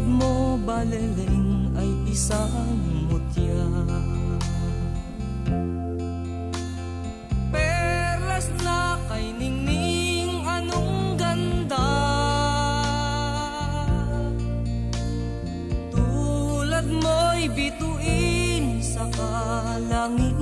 Tulad mo baleleng ay isang mutya, perlas na kay ningning anong ganda. Tulad mo'y bituin sa kalangit,